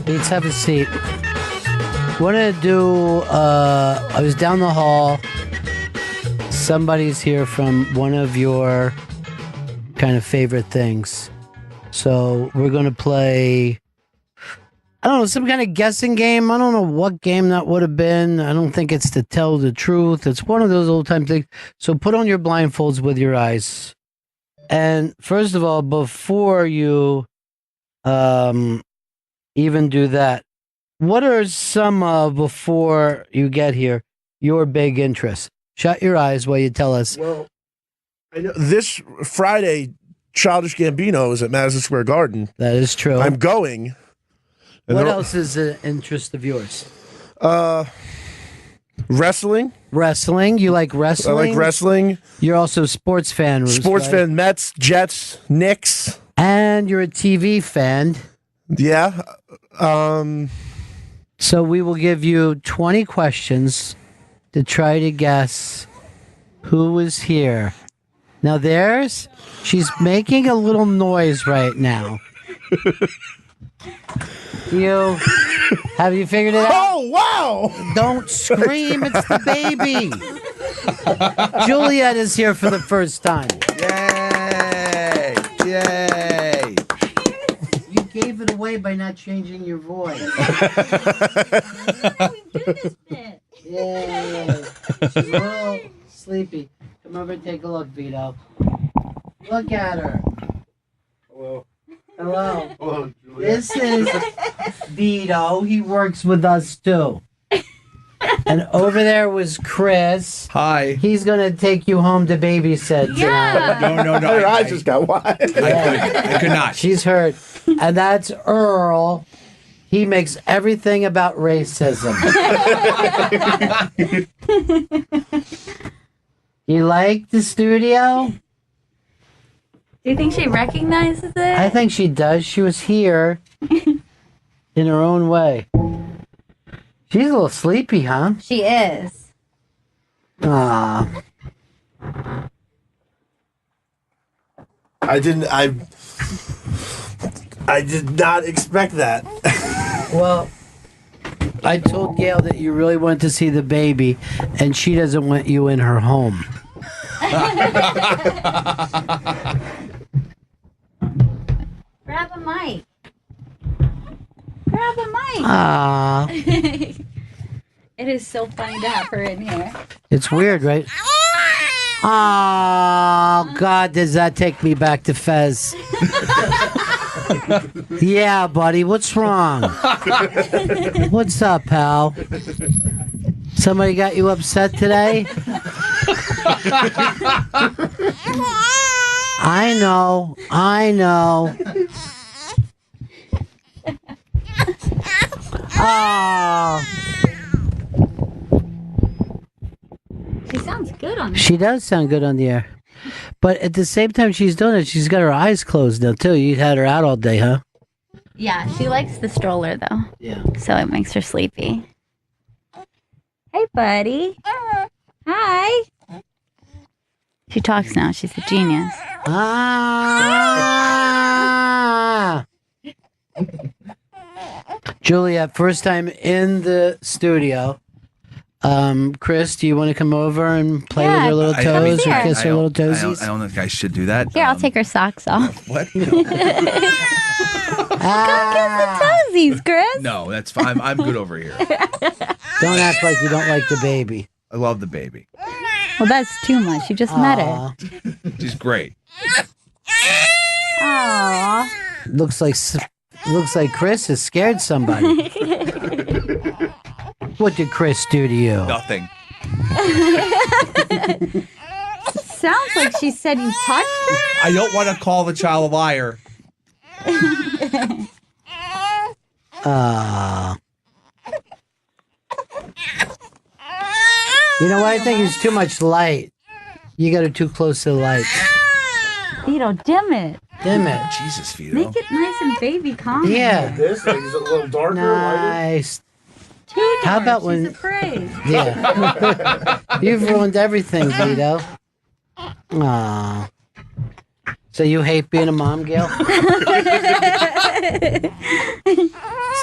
Please have a seat. What did I do? I was down the hall. Somebody's here from one of your kind of favorite things. So we're going to play, I don't know, some kind of guessing game. I don't know what game that would have been. I don't think it's to tell the truth. It's one of those old time things. So put on your blindfolds with your eyes. And first of all, before you even do that, what are some before you get here, your big interests? Shut your eyes while you tell us. Well, I know this Friday, Childish Gambino is at Madison Square Garden. That is true. I'm going. What else is an interest of yours? Wrestling. Wrestling? You like wrestling? I like wrestling. You're also a sports fan, Roos, Sports right? fan, Mets, Jets, Knicks. And you're a TV fan. Yeah. So we will give you 20 questions to try to guess who is here. Now she's making a little noise right now. Have you figured it out? Oh, wow! Don't scream, it's the baby. Juliet is here for the first time. Yay! Yay! You gave it away by not changing your voice. Yeah. She's a little sleepy. Come over and take a look, Vito. Look at her. Hello. Hello. Hello, Juliet. This is Vito. He works with us too. And over there was Chris. Hi. He's gonna take you home to babysit tonight. No. Her eyes just got wide. I could not. She's hurt. And that's Earl. He makes everything about racism. You like the studio? Do you think she recognizes it? I think she does. She was here in her own way. She's a little sleepy, huh? She is. Ah. I did not expect that. Well, I told Gail that you really wanted to see the baby, and she doesn't want you in her home. Grab a mic. Grab a mic. Ah. It is so funny to have her in here. It's weird, right? Oh, God, does that take me back to Fez? Yeah, buddy, what's wrong? What's up, pal? Somebody got you upset today? I know. Oh. She sounds good on She does sound good on the air. But at the same time she's doing it, she's got her eyes closed now, too. You had her out all day, huh? Yeah, she likes the stroller, though. Yeah. So it makes her sleepy. Hey, buddy. Hi. She talks now. She's a genius. Ah! Juliet, first time in the studio. Chris, do you want to come over and play with her little toes or kiss her little toesies? I don't think I should do that. Here, I'll take her socks off. What? Go kiss the toesies, Chris. No, that's fine. I'm good over here. Don't act like you don't like the baby. I love the baby. Well, that's too much. You just met her. She's great. Aww. Looks like Chris has scared somebody. What did Chris do to you? Nothing. Sounds like she said you touched her. I don't want to call the child a liar. You know what? I think it's too much light. You got her too close to the light. Vito, dim it. Dim it. Jesus, Vito. Make it nice and baby calm. Yeah. This thing is a little darker, Nice. Too dark. How about when? She's afraid. Yeah. You've ruined everything, Vito. Aw. So you hate being a mom, Gail?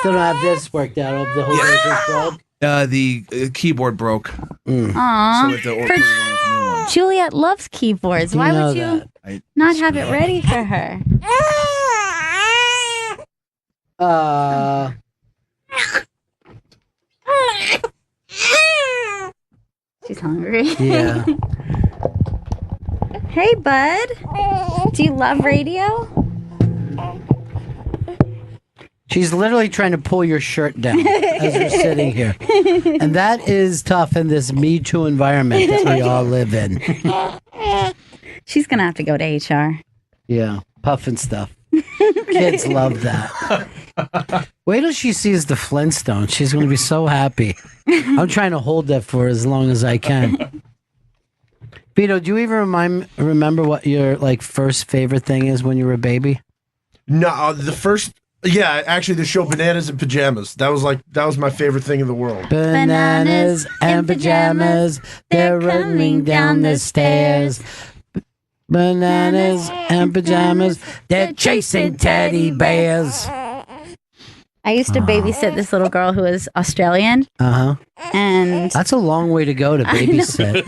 Stop still don't have this worked out. The whole thing just broke. The keyboard broke. Aw. So we have to order one with a new one. Juliet loves keyboards. Why know would you I not have it ready for her? She's hungry. Yeah. Hey, bud. Do you love radio? She's literally trying to pull your shirt down as we're sitting here. And that is tough in this Me Too environment that we all live in. She's going to have to go to HR. Yeah, puffing stuff. Kids love that. Wait till she sees the Flintstones. She's going to be so happy. I'm trying to hold that for as long as I can. Vito, do you even remember what your first favorite thing is when you were a baby? No, the first. Yeah, actually, the show Bananas in Pajamas. That was my favorite thing in the world. Bananas and pajamas, they're running down the stairs. Bananas and pajamas, they're chasing teddy bears. I used to babysit this little girl who was Australian. And That's a long way to go to babysit.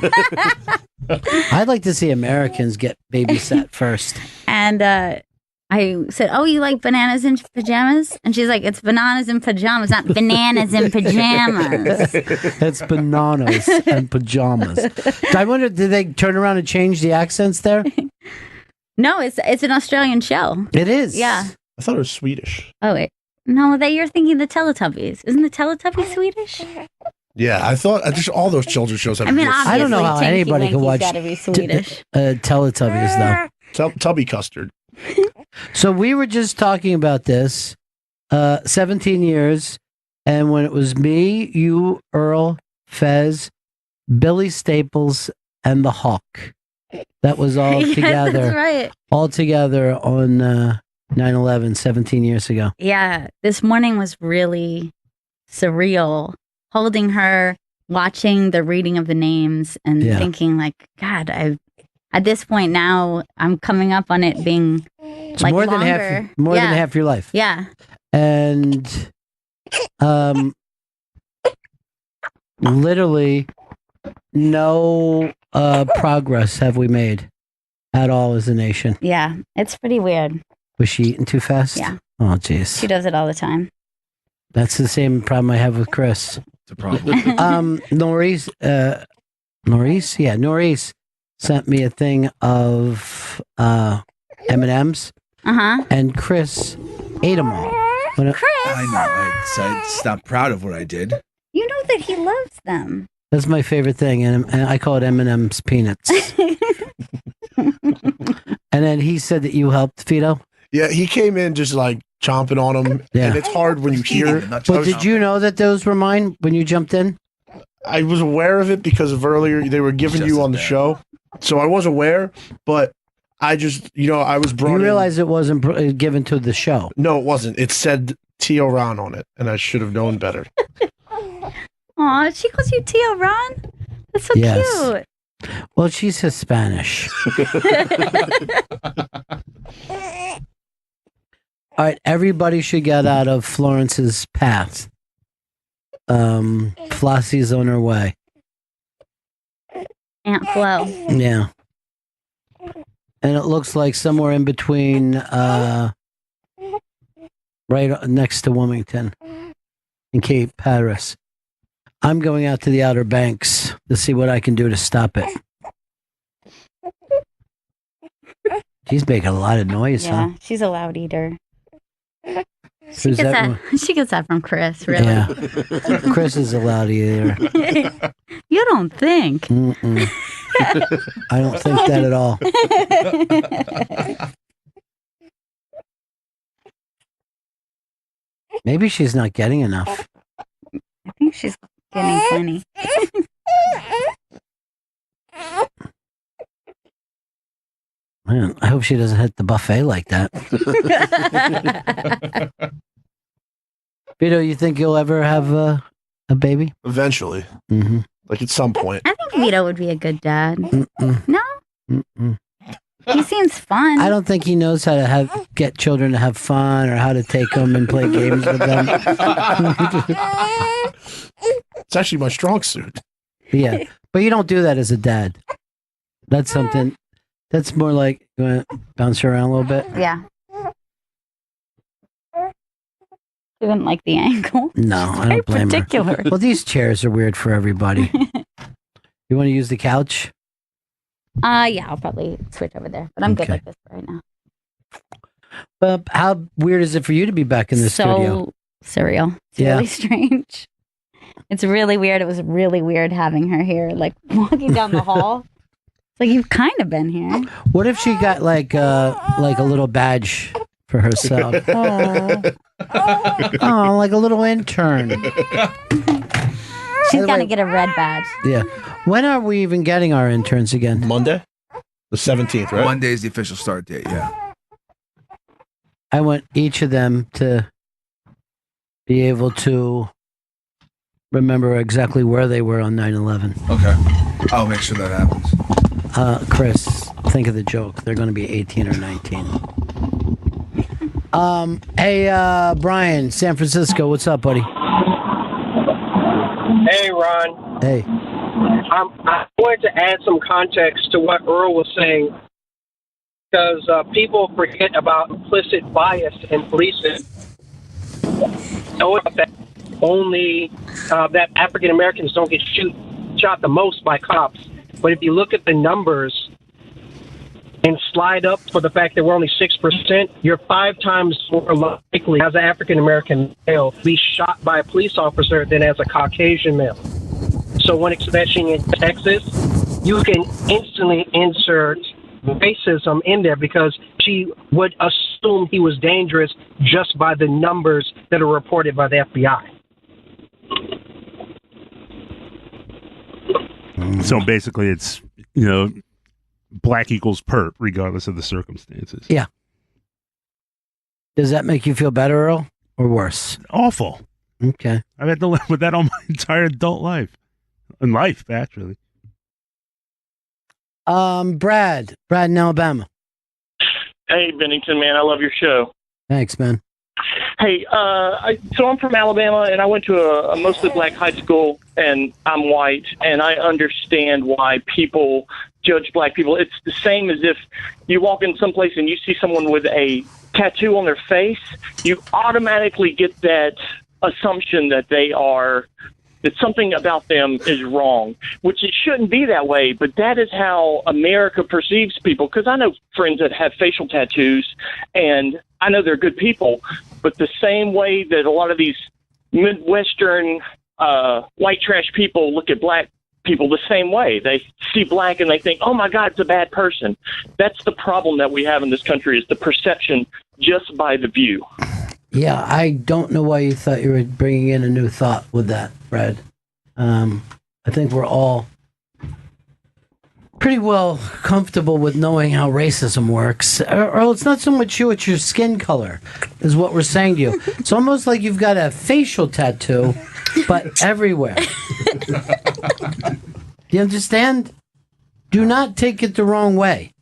I'd like to see Americans get babysat first. And I said, "Oh, you like bananas in pajamas?" And she's like, "It's bananas in pajamas, not bananas in pajamas." It's bananas and pajamas. I wonder, did they turn around and change the accents there? No, it's an Australian show. It is. Yeah. I thought it was Swedish. Oh wait, no, that you're thinking the Teletubbies. Isn't the Teletubbies Swedish? Yeah, I thought just all those children's shows have. I mean, I don't know how obviously, Tinky anybody can Winky's watch gotta be Swedish. Teletubbies, though. Tubby custard. So we were just talking about this, 17 years, and when it was me, you, Earl, Fez, Billy Staples, and the Hawk. That was all Yeah, together. that's right. All together on 9/11, 17 years ago. Yeah, this morning was really surreal. Holding her, watching the reading of the names, and thinking like, God, at this point now, I'm coming up on it being It's like more longer. than half your life. Yeah. And literally no progress have we made at all as a nation. Yeah, it's pretty weird. Was she eating too fast? Yeah. Oh, jeez. She does it all the time. That's the same problem I have with Chris. It's a problem. Norris sent me a thing of M&Ms, and Chris ate them all. Chris, I know. I'm not proud of what I did. you know that he loves them. That's my favorite thing, and I call it M&M's peanuts. And then he said that you helped, Fido? Yeah, he came in just like chomping on them, and it's hard when you hear. Not But just did you know that those were mine when you jumped in? I was aware of it because of earlier they were giving Just you as on the bad. show, so I was aware. But I just, I was brought. You in- realize it wasn't given to the show. No, it wasn't. It said Tio Ron on it, and I should have known better. Aw, she calls you Tio Ron? That's so Yes. cute. Well, she's Hispanish. All right, everybody should get out of Florence's path. Flossie's on her way. Aunt Flo. Yeah. And it looks like somewhere in between, right next to Wilmington and Cape Hatteras. I'm going out to the Outer Banks to see what I can do to stop it. She's making a lot of noise, Yeah, huh? she's a loud eater. She Who's gets that that. She gets that from Chris. Really. Yeah. Chris is a loud eater. You don't think? Mm-mm. I don't think that at all. Maybe she's not getting enough. I think she's getting plenty. Man, I hope she doesn't hit the buffet like that. Vito, you think you'll ever have a baby? Eventually, Mm-hmm. like at some point. I think Vito would be a good dad. Mm-mm. No? Mm-mm. He seems fun. I don't think he knows how to get children to have fun or how to take them and play games with them. It's actually my strong suit. Yeah, but you don't do that as a dad. That's something. That's more like you want to bounce her around a little bit. Yeah. He didn't like the angle. No, I don't blame particular. her. Well, these chairs are weird for everybody. You want to use the couch? Yeah, I'll probably switch over there, but I'm good like this for right now. But how weird is it for you to be back in the studio? So surreal. It's really strange. It's really weird. It was really weird having her here, like walking down the hall. It's like you've kind of been here. What if she got like a little badge for herself? Oh, like a little intern. She's got to get a red badge. Yeah. When are we even getting our interns again? Monday? The 17th, right? Monday is the official start date, yeah. I want each of them to be able to remember exactly where they were on 9/11. Okay. I'll make sure that happens. Chris, think of the joke. They're going to be 18 or 19. Hey, Brian, San Francisco, what's up, buddy? Hey, Ron. Hey. I wanted to add some context to what Earl was saying, because people forget about implicit bias in policing. Know that only that African Americans don't get shot the most by cops. But if you look at the numbers and slide up for the fact that we're only 6%, you're 5 times more likely as an African American male to be shot by a police officer than as a Caucasian male. So when especially in Texas, you can instantly insert racism in there because she would assume he was dangerous just by the numbers that are reported by the FBI. So basically it's, black equals perp regardless of the circumstances. Yeah. Does that make you feel better, Earl, or worse? Awful. Okay. I've had to live with that all my entire adult life. In life, actually. Brad in Alabama. Hey, Bennington, man, I love your show. Thanks, man. Hey, so I'm from Alabama, and I went to a mostly black high school, and I'm white, and I understand why people judge black people. It's the same as if you walk in someplace and you see someone with a tattoo on their face, you automatically get that assumption that that something about them is wrong, which it shouldn't be that way, but that is how America perceives people. Because I know friends that have facial tattoos, and I know they're good people, but the same way that a lot of these Midwestern white trash people look at black people the same way. They see black and they think, oh my God, it's a bad person. That's the problem that we have in this country, is the perception just by the view. Yeah, I don't know why you thought you were bringing in a new thought with that, Brad. I think we're all pretty well comfortable with knowing how racism works. Earl, it's not so much you, it's your skin color, is what we're saying to you. It's almost like you've got a facial tattoo, but everywhere. You understand? Do not take it the wrong way.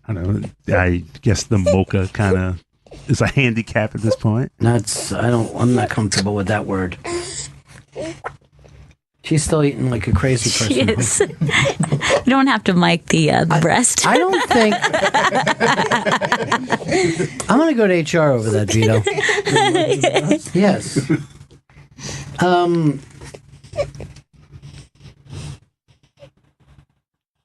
I don't know. I guess the mocha kind of is a handicap at this point. I'm not comfortable with that word. She's still eating like a crazy person. She is. You don't have to mic the breast. I don't think. I'm going to go to HR over that, Vito. Yes.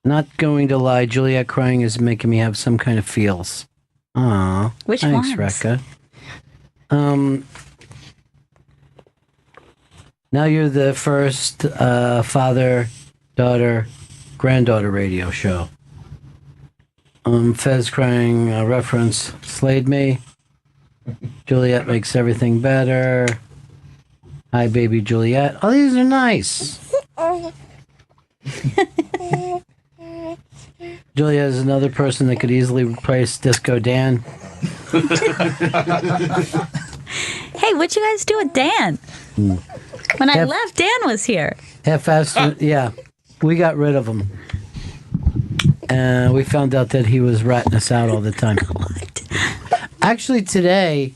Not going to lie, Juliet crying is making me have some kind of feels. Aw. Which thanks, ones? Rekka. Now you're the first father, daughter, granddaughter radio show. Fez crying reference slayed me. Juliet makes everything better. Hi, baby Juliet. Oh, these are nice. Juliet is another person that could easily replace Disco Dan. Hey, what'd you guys do with Dan? When I left, Dan was here. Yeah, we got rid of him. and we found out that he was ratting us out all the time. What? Actually, today,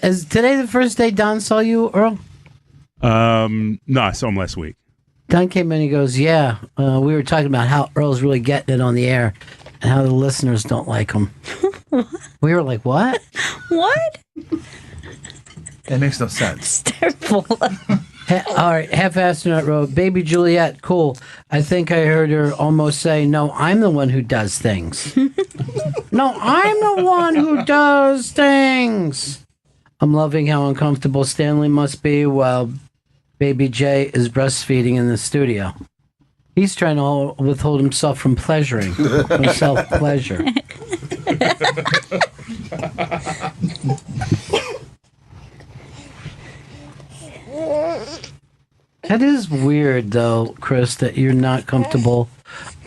is today the first day Don saw you, Earl? No, I saw him last week. Don came in and he goes, yeah, we were talking about how Earl's really getting it on the air and how the listeners don't like him. We were like, what? What? It makes no sense. It's terrible. All right, Half Astronaut wrote, Baby Juliette, cool. I think I heard her almost say, no, I'm the one who does things. No, I'm the one who does things. I'm loving how uncomfortable Stanley must be while Baby J is breastfeeding in the studio. He's trying to withhold himself from pleasuring, from self-pleasure. That is weird, though, Chris, that you're not comfortable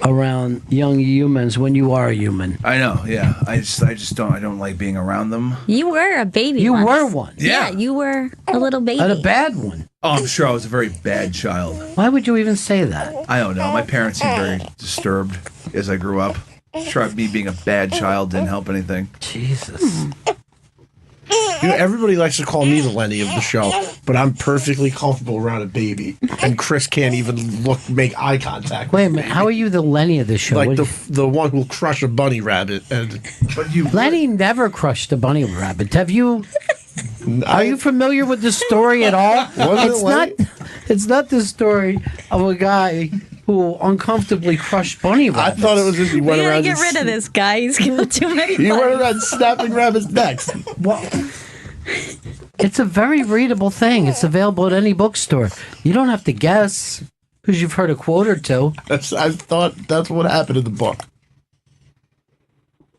around young humans when you are a human. I know, yeah. I just don't like being around them. You were a baby. You once. were one. Yeah, you were a little baby. And a bad one. Oh, I'm sure I was a very bad child. Why would you even say that? I don't know. My parents seemed very disturbed as I grew up. Sure, me being a bad child didn't help anything. Jesus. You know, everybody likes to call me the Lenny of the show, but I'm perfectly comfortable around a baby, and Chris can't even make eye contact. Wait a minute. How are you the Lenny of the show? Like the one who'll crush a bunny rabbit. But you, Lenny never crushed a bunny rabbit. Have you? Are you familiar with the story at all? It's not the story of a guy who uncomfortably crushed bunny rabbits. I thought it was just he went around. Get rid of this guy. He's killed too many. He went around snapping rabbits' necks. Well, it's a very readable thing. It's available at any bookstore. You don't have to guess because you've heard a quote or two. I thought that's what happened in the book.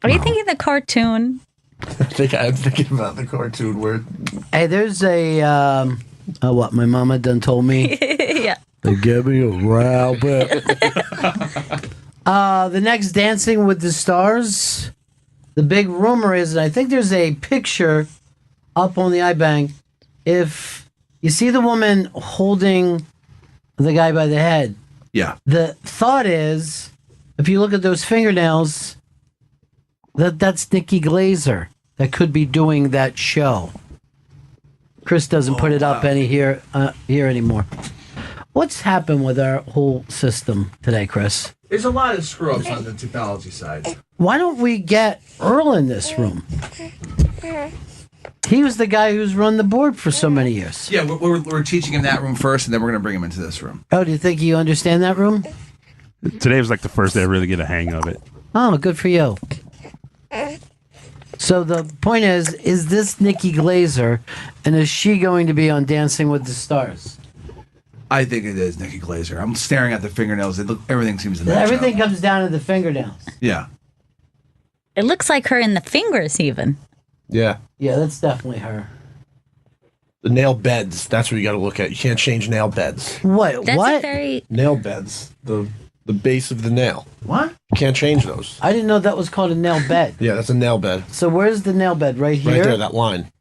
Are you thinking the cartoon? I'm thinking about the cartoon where. Hey, there's a what my mama done told me. Yeah. They gave me a rabbit. The next Dancing with the Stars. The big rumor is, and I think there's a picture up on the iBank. If you see the woman holding the guy by the head, yeah. The thought is, if you look at those fingernails, that's Nikki Glazer that could be doing that show. Chris doesn't put it up here anymore. What's happened with our whole system today, Chris? There's a lot of screw-ups on the technology side. Why don't we get Earl in this room? He was the guy who's run the board for so many years. Yeah, we're teaching him that room first, and then we're going to bring him into this room. Oh, do you think you understand that room? Today was like the first day I really get a hang of it. Oh, good for you. So the point is this Nikki Glazer, and is she going to be on Dancing with the Stars? I think it is Nikki Glazer. I'm staring at the fingernails. Everything seems to match Everything up. comes down to the fingernails. Yeah. It looks like her in the fingers, even. Yeah. Yeah, that's definitely her. The nail beds. That's what you got to look at. You can't change nail beds. What? That's what? a very... Nail beds. The base of the nail. What? You can't change those. I didn't know that was called a nail bed. Yeah, that's a nail bed. So where's the nail bed? Right here? Right there, that line.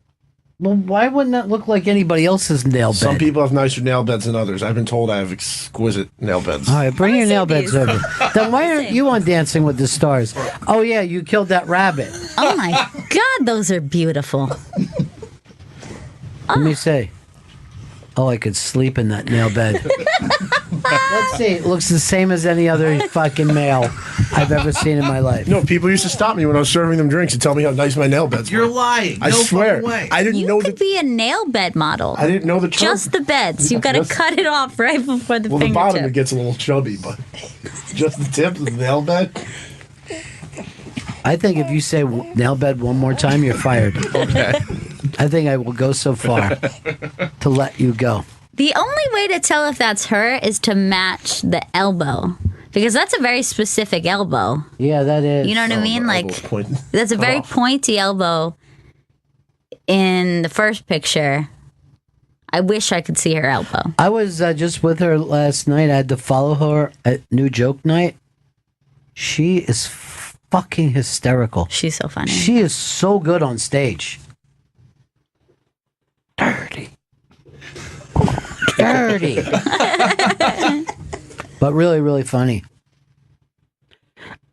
Well, why wouldn't that look like anybody else's nail bed? Some people have nicer nail beds than others. I've been told I have exquisite nail beds. All right, bring your nail beds these. over. Then why aren't you on Dancing with the Stars? Oh, yeah, you killed that rabbit. Oh, my God, those are beautiful. Let me see. Oh, I could sleep in that nail bed. Let's see. It looks the same as any other fucking male I've ever seen in my life. No, people used to stop me when I was serving them drinks and tell me how nice my nail beds were. You're lying. I swear. fucking way. I didn't You know could be a nail bed model. I didn't know the term. Just the beds. You've got to Just- cut it off right before the Well, the fingertip. bottom it gets a little chubby, but just the tip of the nail bed. I think if you say nail bed one more time, you're fired. Okay. I think I will go so far to let you go. The only way to tell if that's her is to match the elbow. Because that's a very specific elbow. Yeah, that is. You know what I mean? my Like, elbow's pointing. that's a very off. pointy elbow in the first picture. I wish I could see her elbow. I was just with her last night. I had to follow her at New Joke Night. She is fucking hysterical. She's so funny. She is so good on stage. Dirty. But really, really funny.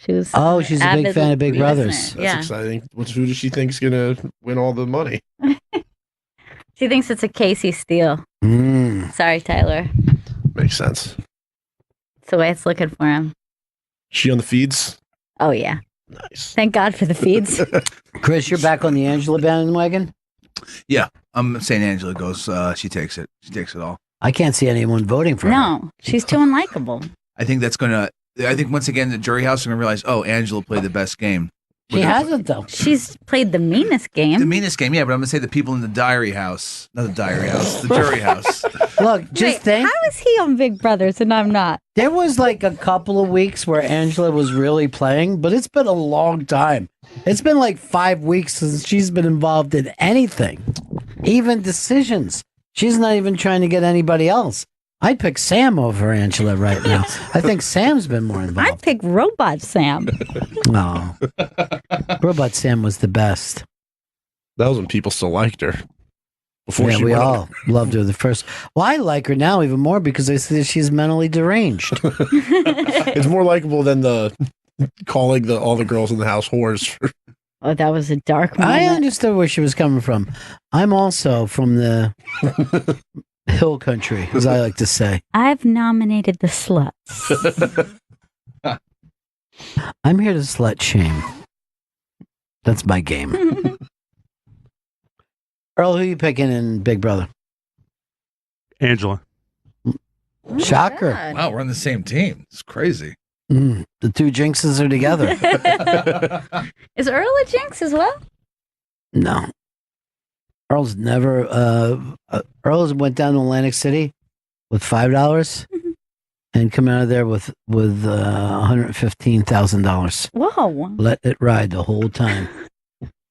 She was. She's a big fan of Big Brothers. That's exciting. Who does she think is going to win all the money? She thinks it's a Casey Steele. Sorry, Tyler. Makes sense. It's the way it's looking for him. She on the feeds? Oh, yeah. Nice. Thank God for the feeds. Chris, you're back on the Angela bandwagon? Yeah, I'm saying Angela goes. She takes it. She takes it all. I can't see anyone voting for her. No, she's too unlikable. I think that's going to. I think once again, the jury house are going to realize, Angela played the best game. She hasn't, though. She's played the meanest game. The meanest game, yeah, but I'm going to say the people in the diary house. Not the diary house, the jury house. Look, just think. How is he on Big Brothers and I'm not? There was like a couple of weeks where Angela was really playing, but it's been a long time. It's been like 5 weeks since she's been involved in anything, even decisions. She's not even trying to get anybody else. I'd pick Sam over Angela right now. I think Sam's been more involved. I'd pick Robot Sam. No. Robot Sam was the best. That was when people still liked her. Before we all loved her the first. Well, I like her now even more because I see she's mentally deranged. It's more likable than the calling all the girls in the house whores. Oh, that was a dark moment. I understood where she was coming from. I'm also from the hill country, as I like to say. I've nominated the sluts. I'm here to slut shame. That's my game. Earl, who are you picking in Big Brother? Angela. Shocker. God. Wow, we're on the same team. It's crazy. The two jinxes are together. Is Earl a jinx as well? No. Earl's never. Earl's went down to Atlantic City with $5 and come out of there with $115,000. Whoa! Let it ride the whole time.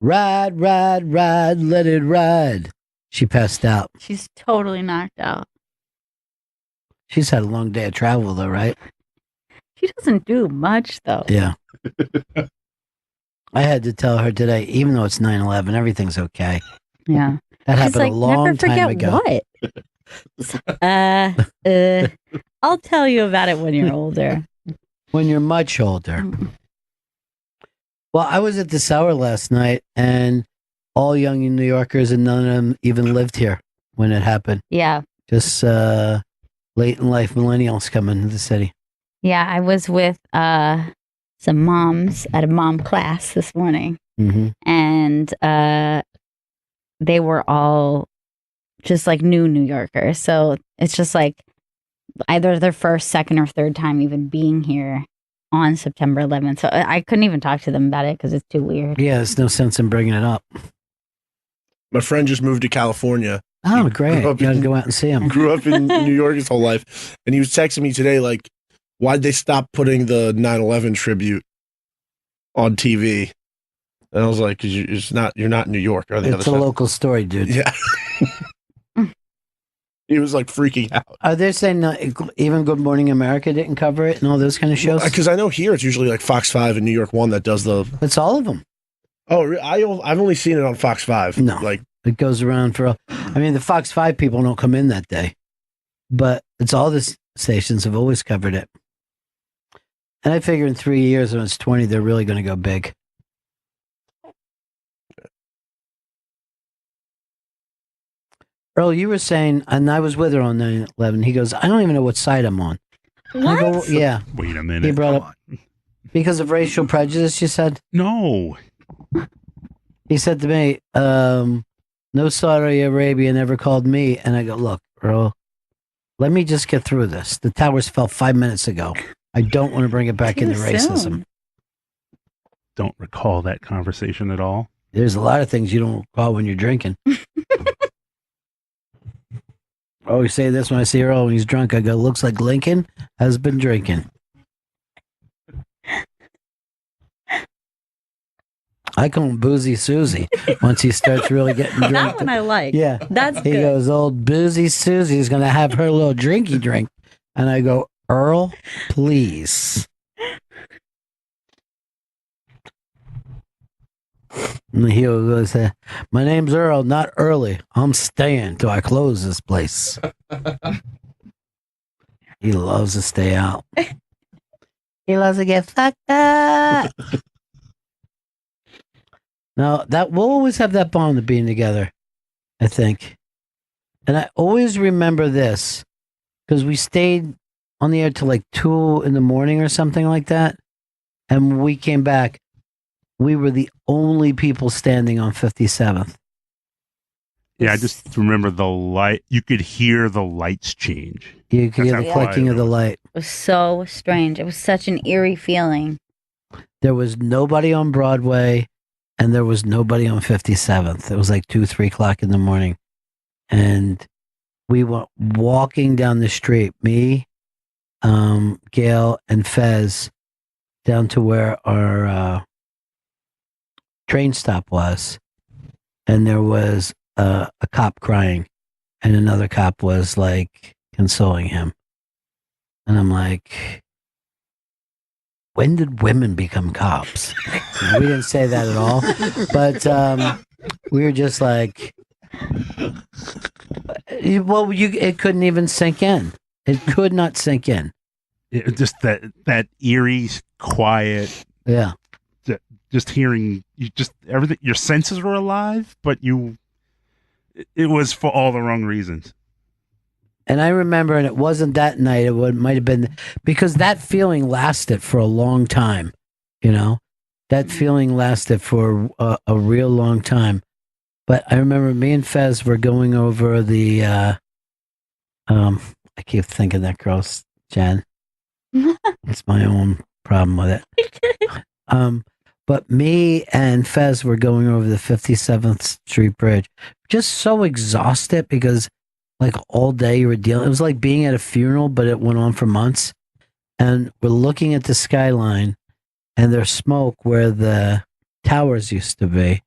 Ride, ride, ride, let it ride. She passed out. She's totally knocked out. She's had a long day of travel, though, right? She doesn't do much, though. Yeah. I had to tell her today, even though it's 9/11, everything's okay. Yeah. That She's happened like, a long time ago. What? I'll tell you about it when you're older. When you're much older. Well, I was at the Sour last night, and all young New Yorkers, and none of them even lived here when it happened. Yeah. Just late in life millennials coming to the city. Yeah, I was with some moms at a mom class this morning, and they were all just like new New Yorkers. So it's just like either their first, second, or third time even being here on September 11th. So I couldn't even talk to them about it because it's too weird. Yeah, there's no sense in bringing it up. My friend just moved to California. Oh, great. You got to go out and see him. Grew up in New York his whole life. And he was texting me today, like, why'd they stop putting the 9/11 tribute on TV? And I was like, because you're not in New York. Or the It's a local story, dude. Yeah. He was like freaking out. Are they saying even Good Morning America didn't cover it and all those kind of shows? Because I know here it's usually like Fox 5 and New York 1 that does the... It's all of them. Oh, I've only seen it on Fox 5. No. Like, it goes around for... I mean, the Fox 5 people don't come in that day. But it's all the stations have always covered it. And I figure in 3 years, when it's 20, they're really going to go big. Earl, you were saying, and I was with her on 9/11. He goes, I don't even know what side I'm on. What? I go, yeah. Wait a minute. He brought up because of racial prejudice. You said No. he said to me, "No Saudi Arabia ever called me." And I go, "Look, Earl, let me just get through this. The towers fell 5 minutes ago. I don't want to bring it back into racism." Don't recall that conversation at all. There's a lot of things you don't recall when you're drinking. I always say this when I see Earl when he's drunk. I go, "Looks like Lincoln has been drinking." I call him Boozy Susie once he starts really getting drunk. That one I like. Yeah. That's He good. goes, "Old Boozy Susie's going to have her little drinky drink." And I go, "Earl, please." And he'll go say, "My name's Earl, not Early. I'm staying till I close this place." He loves to stay out. He loves to get fucked up. No, that we'll always have that bond of being together, I think. And I always remember this because we stayed on the air till like 2 in the morning or something like that. And when we came back, we were the only people standing on 57th. Yeah, I just remember the light. You could hear the lights change. You could hear the clicking of the light. It was so strange. It was such an eerie feeling. There was nobody on Broadway, and there was nobody on 57th. It was like 2, 3 o'clock in the morning. And we were walking down the street, me, Gail, and Fez, down to where our train stop was. And there was a cop crying, and another cop was like consoling him. And I'm like, when did women become cops? We didn't say that at all, but we were just like, well, it couldn't even sink in. It could not sink in. Just that eerie, quiet. Yeah. Just hearing you, just everything. Your senses were alive, but it was for all the wrong reasons. And I remember, and it wasn't that night. It might have been because that feeling lasted for a long time. You know, that feeling lasted for a real long time. But I remember me and Fez were going over the. I keep thinking that girl's Jen. It's my own problem with it. But me and Fez were going over the 57th Street Bridge, just so exhausted because, like, all day you were dealing. It was like being at a funeral, but it went on for months. And we're looking at the skyline, and there's smoke where the towers used to be.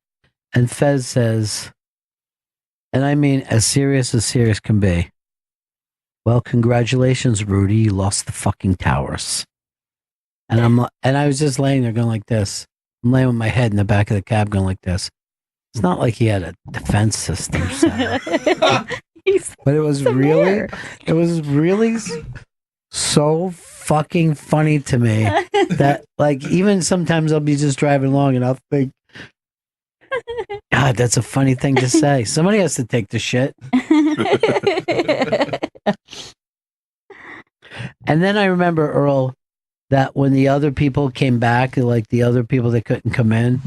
And Fez says, and I mean as serious can be, well, congratulations, Rudy, you lost the fucking towers. And I was just laying there going like this. I'm laying with my head in the back of the cab going like this. It's not like he had a defense system set up. But it was really so fucking funny to me that, like, even sometimes I'll be just driving along and I'll think, God, that's a funny thing to say. Somebody has to take the shit. And then I remember, Earl, that when the other people came back, like the other people that couldn't come in,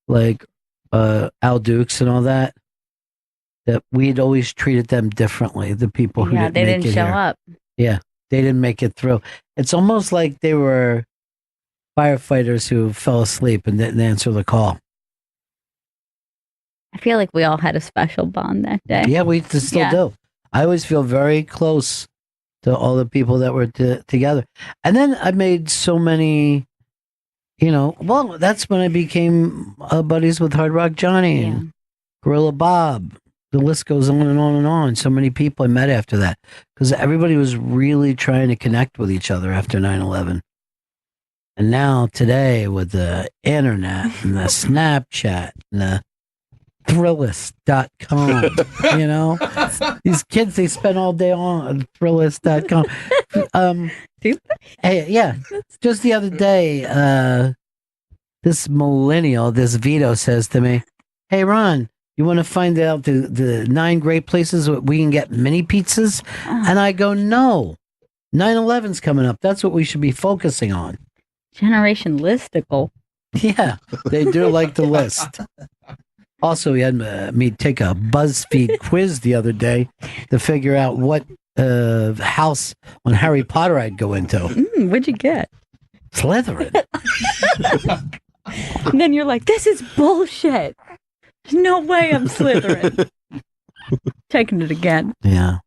like Al Dukes and all that, that we'd always treated them differently. The people who didn't show up. Yeah, they didn't make it through. It's almost like they were firefighters who fell asleep and didn't answer the call. I feel like we all had a special bond that day. Yeah, we still do. I always feel very close to all the people that were together. And then I made so many, well, that's when I became buddies with Hard Rock Johnny and Gorilla Bob. The list goes on and on and on. So many people I met after that because everybody was really trying to connect with each other after 9/11. And now today with the internet and the Snapchat and the Thrillist.com, these kids, they spend all day on Thrillist.com. Hey, yeah, just the other day, this millennial, this Vito says to me, hey, Ron, you want to find out the 9 great places where we can get mini pizzas? And I go, no, 9/11's coming up. That's what we should be focusing on. Generation listicle. Yeah, they do like the list. Also, he had me take a BuzzFeed quiz the other day to figure out what house on Harry Potter I'd go into. What'd you get? Slytherin. And then you're like, this is bullshit. There's no way I'm Slytherin. Taking it again. Yeah.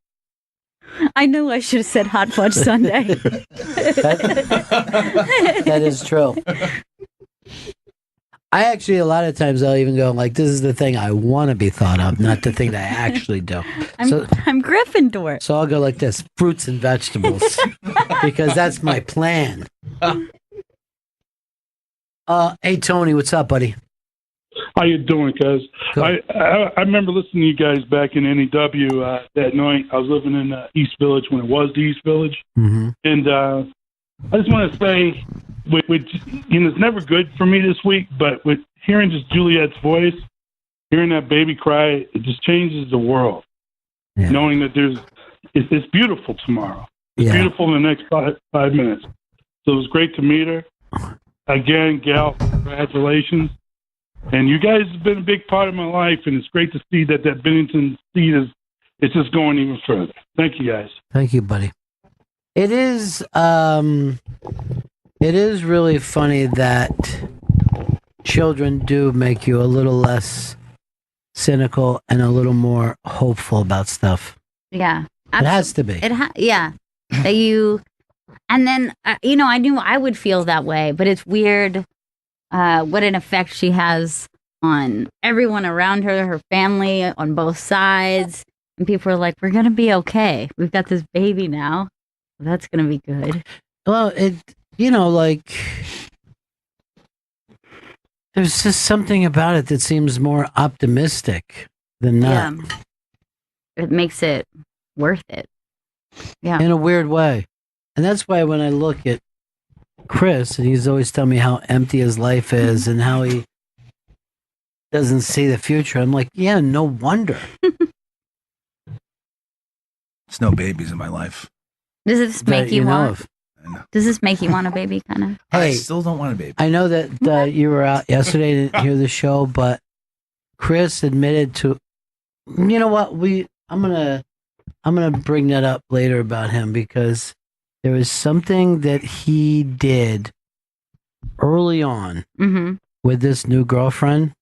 I knew I should have said Hot Fudge Sundae. That is true. I actually, a lot of times, I'll even go like, this is the thing I want to be thought of, not the thing that I actually do. I'm Gryffindor. So I'll go like this, fruits and vegetables, because that's my plan. Hey, Tony, what's up, buddy? How you doing, cuz? I remember listening to you guys back in NEW that night. I was living in East Village when it was the East Village. Mm-hmm. And I just want to say which it's never good for me this week, but with hearing just Juliette's voice, hearing that baby cry, it just changes the world. Yeah. Knowing that it's beautiful tomorrow. It's beautiful in the next 5 minutes. So it was great to meet her. Again, Gail, congratulations. And you guys have been a big part of my life, and it's great to see that Bennington seed it's just going even further. Thank you, guys. Thank you, buddy. It is really funny that children do make you a little less cynical and a little more hopeful about stuff. Yeah. Absolutely. It has to be. Yeah. That you, and then, I knew I would feel that way, but it's weird what an effect she has on everyone around her, her family, on both sides. And people are like, we're going to be okay. We've got this baby now. That's going to be good. Well, there's just something about it that seems more optimistic than not. Yeah. It makes it worth it. Yeah. In a weird way. And that's why when I look at Chris, and he's always telling me how empty his life is and how he doesn't see the future, I'm like, yeah, no wonder. There's no babies in my life. Does this make you want? Does this make you want a baby, kind of? Hey, I still don't want a baby. I know that you were out yesterday, didn't hear the show, but Chris admitted to. You know what? I'm gonna bring that up later about him because there was something that he did early on with this new girlfriend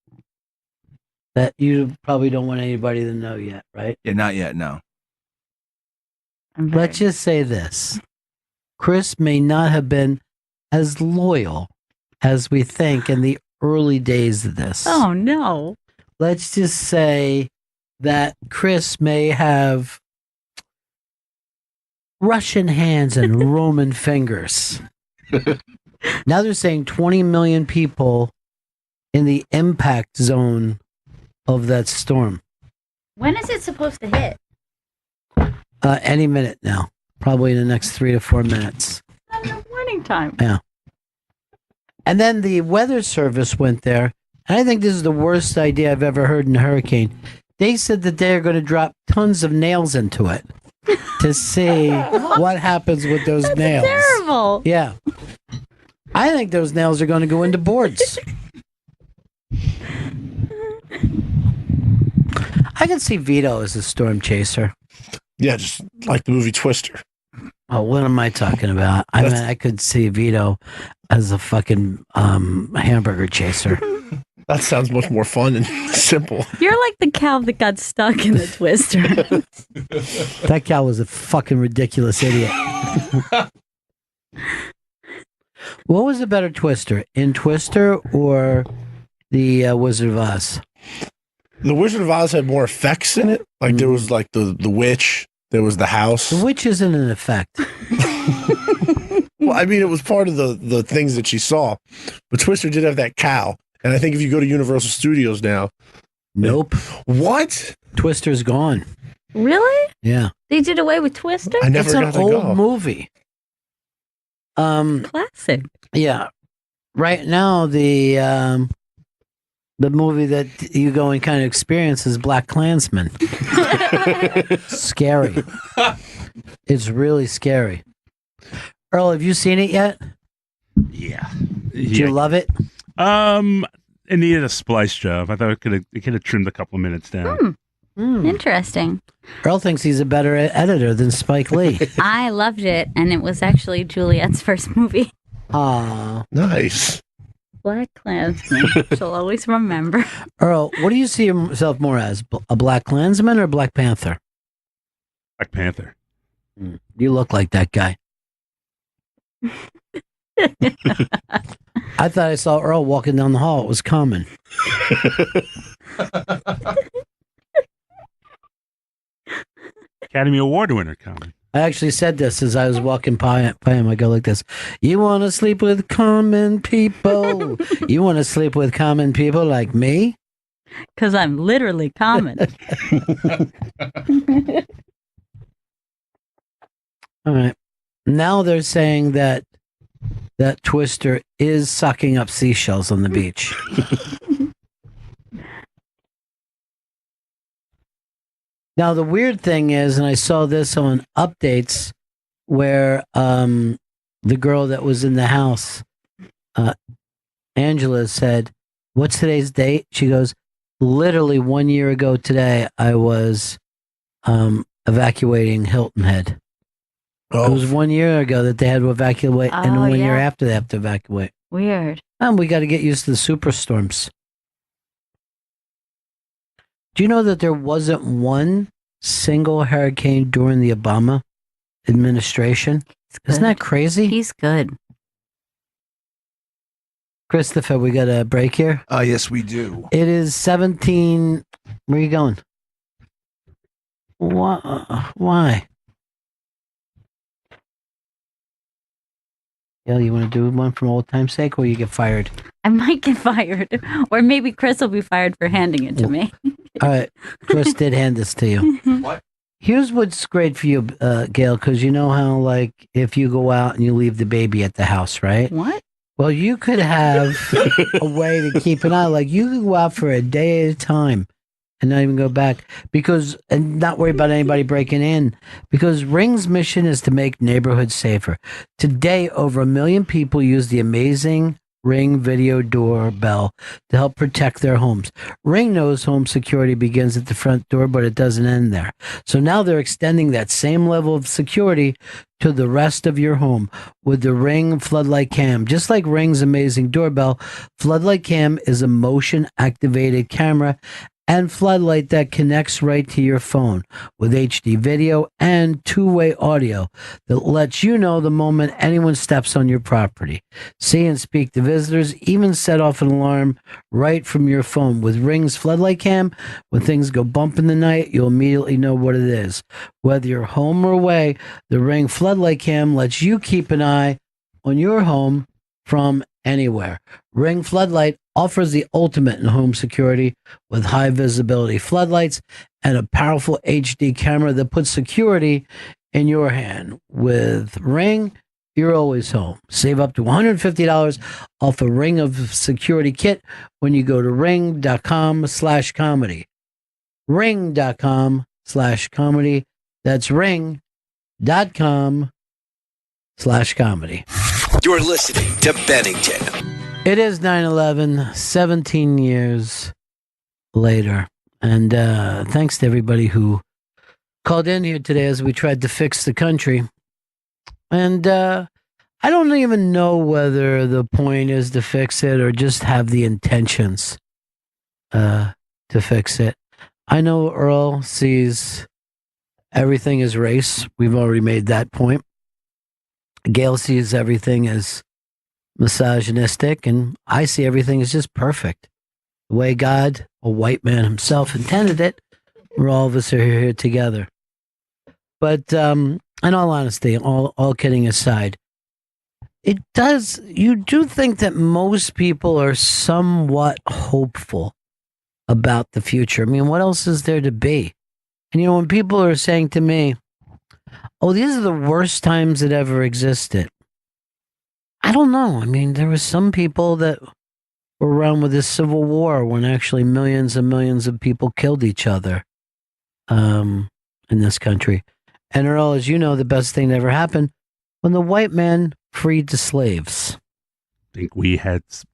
that you probably don't want anybody to know yet, right? Yeah, not yet. No. Let's just say this. Chris may not have been as loyal as we think in the early days of this. Oh, no. Let's just say that Chris may have Russian hands and Roman fingers. Now they're saying 20 million people in the impact zone of that storm. When is it supposed to hit? Any minute now. Probably in the next 3 to 4 minutes. Morning time. Yeah. And then the weather service went there. And I think this is the worst idea I've ever heard in a hurricane. They said that they're going to drop tons of nails into it to see what happens with those nails. Terrible. Yeah. I think those nails are going to go into boards. I can see Vito as a storm chaser. Yeah, just like the movie Twister. Oh, what am I talking about? I mean, I could see Vito as a fucking hamburger chaser. That sounds much more fun and simple. You're like the cow that got stuck in the Twister. That cow was a fucking ridiculous idiot. What was a better Twister? In Twister or the Wizard of Oz? The Wizard of Oz had more effects in it. Like there was like the witch. There was the house. The witch isn't an effect. Well, I mean, it was part of the things that she saw. But Twister did have that cow. And I think if you go to Universal Studios now. Nope. What? Twister's gone. Really? Yeah. They did away with Twister? I never got It's to an go. old movie. Classic. Yeah. Right now, the movie that you go and kind of experience is Black Klansman. Scary. It's really scary. Earl, have you seen it yet? Yeah. Did you love it? It needed a splice job. I thought it could have trimmed a couple of minutes down. Interesting. Earl thinks he's a better editor than Spike Lee. I loved it, and it was actually Juliette's first movie. Aw. Nice. Black Klansman. She'll always remember. Earl, what do you see yourself more as? A Black Klansman or Black Panther? Black Panther. You look like that guy. I thought I saw Earl walking down the hall. It was Common. Academy Award winner coming. I actually said this as I was walking by him. I go like this. You want to sleep with common people? You want to sleep with common people like me? Because I'm literally common. All right. Now they're saying that that Twister is sucking up seashells on the beach. Now, the weird thing is, and I saw this on updates where the girl that was in the house, Angela, said, "What's today's date?" She goes, "Literally 1 year ago today, I was evacuating Hilton Head." Oh. It was 1 year ago that they had to evacuate, and 1 year after they have to evacuate. Weird. And we got to get used to the superstorms. Do you know that there wasn't one single hurricane during the Obama administration? Isn't that crazy? He's good. Christopher, we got a break here? Yes, we do. It is 17. Where are you going? Why? Gail, you want to do one from old time's sake, or you get fired? I might get fired. Or maybe Chris will be fired for handing it to me. All right. Chris did hand this to you. What? Here's what's great for you, Gail, because you know how, like, if you go out and you leave the baby at the house, right? What? Well, you could have a way to keep an eye. Like, you could go out for a day at a time and not even go back and not worry about anybody breaking in, because Ring's mission is to make neighborhoods safer. Today, over 1 million people use the amazing Ring video doorbell to help protect their homes. Ring knows home security begins at the front door, but it doesn't end there. So now they're extending that same level of security to the rest of your home with the Ring Floodlight Cam. Just like Ring's amazing doorbell, Floodlight Cam is a motion-activated camera and floodlight that connects right to your phone with HD video and two-way audio that lets you know the moment anyone steps on your property. See and speak to visitors, even set off an alarm right from your phone. With Ring's Floodlight Cam, when things go bump in the night, you'll immediately know what it is. Whether you're home or away, the Ring Floodlight Cam lets you keep an eye on your home from anywhere. Ring Floodlight offers the ultimate in home security with high visibility floodlights and a powerful HD camera that puts security in your hand. With Ring, you're always home. Save up to $150 off a Ring of Security kit when you go to ring.com/comedy. Ring.com/comedy. That's ring.com/comedy. You're listening to Bennington. It is 9/11, 17 years later. And thanks to everybody who called in here today as we tried to fix the country. And I don't even know whether the point is to fix it or just have the intentions to fix it. I know Earl sees everything as race. We've already made that point. Gail sees everything as misogynistic, and I see everything as just perfect. The way God, a white man himself, intended it, where all of us are here together. But in all honesty, all kidding aside, you do think that most people are somewhat hopeful about the future. I mean, what else is there to be? And when people are saying to me, "Oh, these are the worst times that ever existed," I don't know. I mean, there were some people that were around with this Civil War when actually millions and millions of people killed each other in this country. And Earl, as you know, the best thing that ever happened when the white man freed the slaves. Think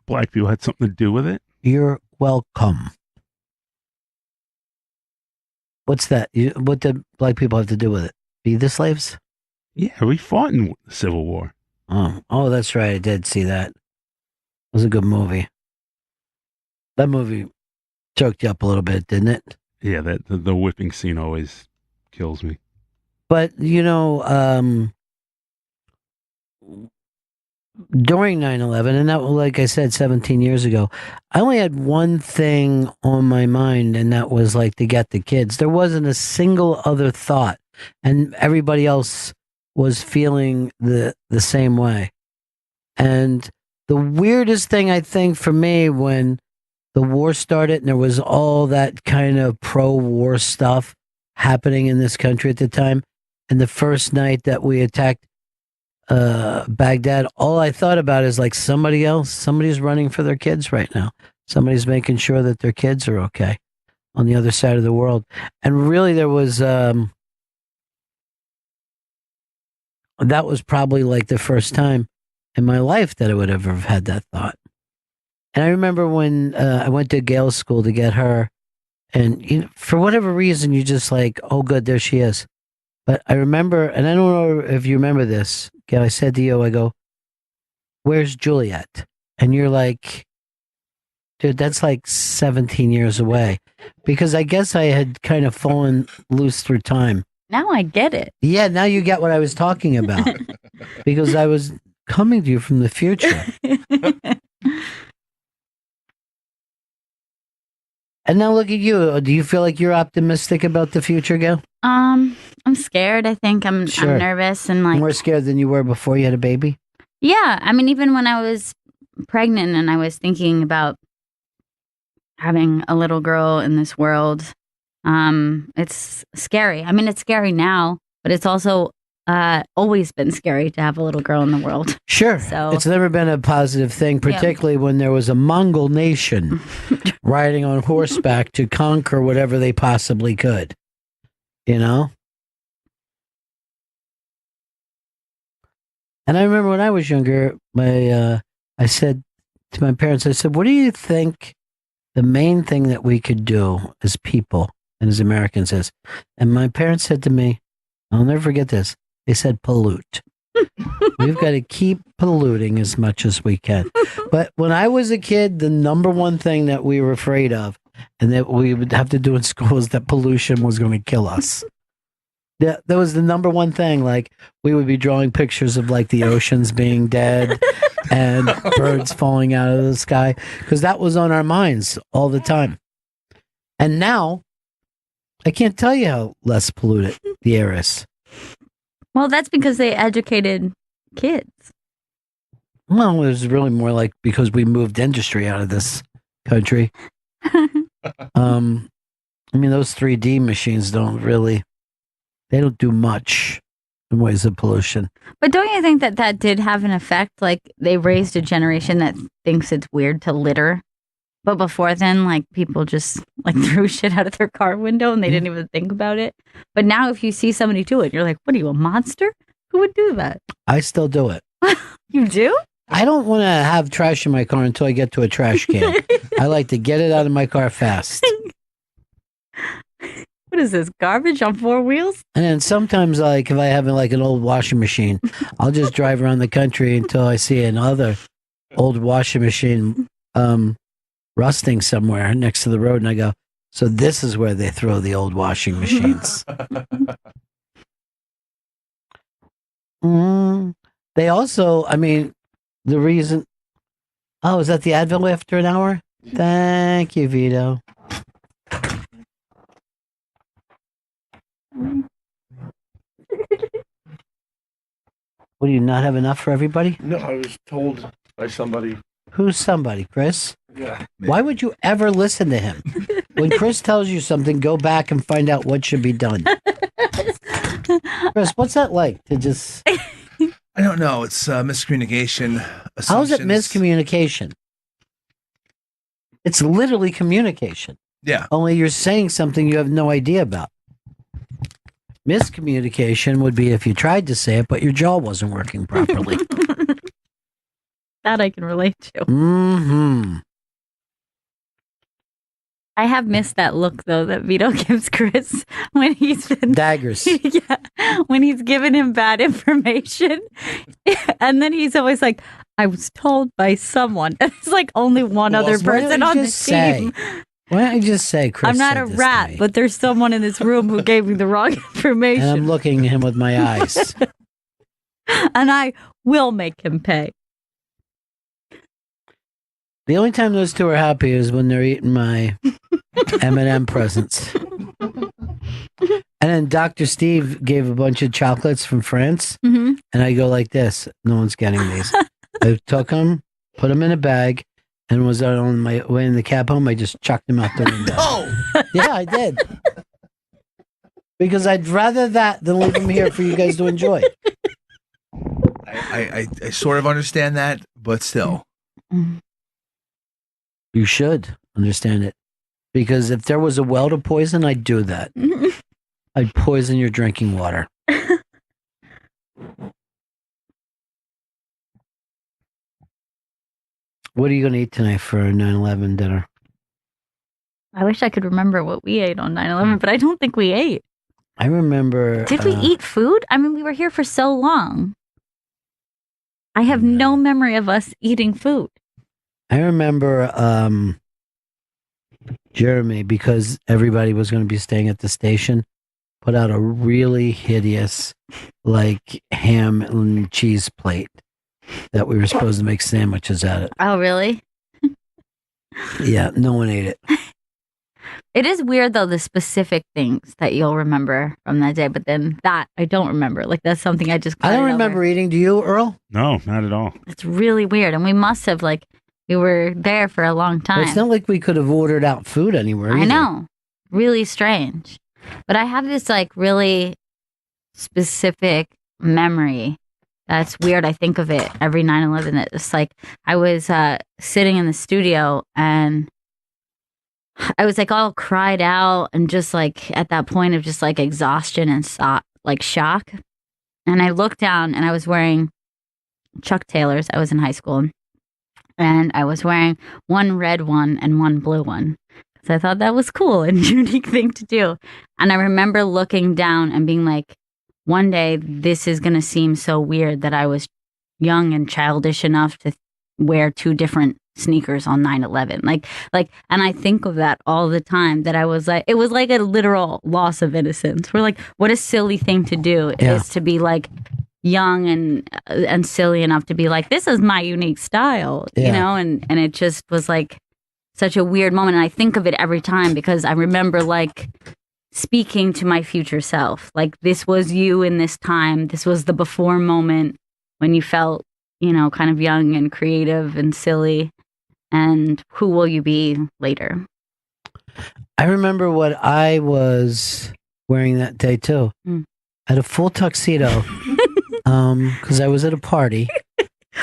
black people had something to do with it? You're welcome. What's that? What did black people have to do with it? Be the slaves? Yeah, we fought in the Civil War. Oh, that's right. I did see that. It was a good movie. That movie choked you up a little bit, didn't it? Yeah, the whipping scene always kills me. But, during 9/11, and that, like I said, 17 years ago, I only had one thing on my mind, and that was like to get the kids. There wasn't a single other thought, and everybody else was feeling the same way. And the weirdest thing, I think, for me, when the war started and there was all that kind of pro-war stuff happening in this country at the time, and the first night that we attacked Baghdad, all I thought about is like somebody's running for their kids right now. Somebody's making sure that their kids are okay on the other side of the world. And really there was, that was probably like the first time in my life that I would ever have had that thought. And I remember when I went to Gail's school to get her, and for whatever reason, you just like, oh, good, there she is. But I remember, and I don't know if you remember this, Gail, I said to you, I go, where's Juliet? And you're like, dude, that's like 17 years away. Because I guess I had kind of fallen loose through time. Now I get it. Yeah, now you get what I was talking about. Because I was coming to you from the future. And now look at you. Do you feel like you're optimistic about the future, Gail? I'm scared. I think I'm nervous and like more scared than you were before you had a baby. Yeah, I mean, even when I was pregnant and I was thinking about having a little girl in this world, it's scary. I mean, it's scary now, but it's also always been scary to have a little girl in the world. Sure. So it's never been a positive thing, particularly when there was a Mongol nation riding on horseback to conquer whatever they possibly could. You know? And I remember when I was younger, I said to my parents, I said, what do you think the main thing that we could do as people and as Americans is? And my parents said to me, I'll never forget this. They said, pollute. We've got to keep polluting as much as we can. But when I was a kid, the number one thing that we were afraid of and that we would have to do in school is that pollution was going to kill us. That was the number one thing. Like, we would be drawing pictures of like the oceans being dead and birds falling out of the sky because that was on our minds all the time. And now, I can't tell you how less polluted the air is. Well, that's because they educated kids. Well, it was really more like because we moved industry out of this country. I mean, those 3D machines they don't do much in ways of pollution. But don't you think that did have an effect? Like, they raised a generation that thinks it's weird to litter. But before then, like, people just like threw shit out of their car window and they didn't even think about it. But now if you see somebody do it, you're like, what are you, a monster? Who would do that? I still do it. You do? I don't want to have trash in my car until I get to a trash can. I like to get it out of my car fast. What is this, garbage on 4 wheels? And then sometimes, like, if I have like an old washing machine, I'll just drive around the country until I see another old washing machine rusting somewhere next to the road, and I go, so this is where they throw the old washing machines. They also, I mean, the reason... Oh, is that the Advil after an hour? Thank you, Vito. What, do you not have enough for everybody? No, I was told by somebody. Who's somebody, Chris? Yeah. Why would you ever listen to him? When Chris tells you something, go back and find out what should be done. Chris, what's that like to just... I don't know. It's miscommunication. How is it miscommunication? It's literally communication. Yeah. Only you're saying something you have no idea about. Miscommunication would be if you tried to say it, but your jaw wasn't working properly. That I can relate to. Mm-hmm. I have missed that look, though, that Vito gives Chris when he's been... Daggers. Yeah, when he's given him bad information. And then he's always like, I was told by someone. And it's like only one other person on the team. Why don't you just say, Chris? I'm not a rat, but there's someone in this room who gave me the wrong information. And I'm looking at him with my eyes. And I will make him pay. The only time those two are happy is when they're eating my M&M presents. And then Dr. Steve gave a bunch of chocolates from France. Mm-hmm. And I go like this. No one's getting these. I took them, put them in a bag, and was on my way in the cab home. I just chucked them out the window. No! Yeah, I did. Because I'd rather that than leave them here for you guys to enjoy. I I sort of understand that, but still. You should understand it. Because if there was a well to poison, I'd do that. I'd poison your drinking water. What are you going to eat tonight for 9/11 dinner? I wish I could remember what we ate on 9/11, but I don't think we ate. I remember. Did we eat food? I mean, we were here for so long. I have no memory of us eating food. I remember Jeremy, because everybody was going to be staying at the station, put out a really hideous, like, ham and cheese plate that we were supposed to make sandwiches at it. Oh, really? Yeah, no one ate it. It is weird, though, the specific things that you'll remember from that day, but then that I don't remember. Like, that's something I just... I don't remember eating. Do you, Earl? No, not at all. It's really weird. And we must have, like, we were there for a long time. Well, it's not like we could have ordered out food anywhere either. I know. Really strange. But I have this, like, really specific memory that's weird. I think of it every 9/11. It's like I was sitting in the studio and I was like all cried out and just like at that point of just like exhaustion and like shock. And I looked down and I was wearing Chuck Taylors. I was in high school and I was wearing one red one and one blue one because I thought that was cool and unique thing to do. And I remember looking down and being like, one day this is going to seem so weird that I was young and childish enough to wear two different sneakers on 9/11. Like, and I think of that all the time, that I was like, it was like a literal loss of innocence. We're like, what a silly thing to do is to be like young and silly enough to be like, this is my unique style, you know? And it just was like such a weird moment. And I think of it every time because I remember like speaking to my future self, like this was you in this time. This was the before moment when you felt, you know, kind of young and creative and silly. And who will you be later? I remember what I was wearing that day too. I had a full tuxedo because I was at a party.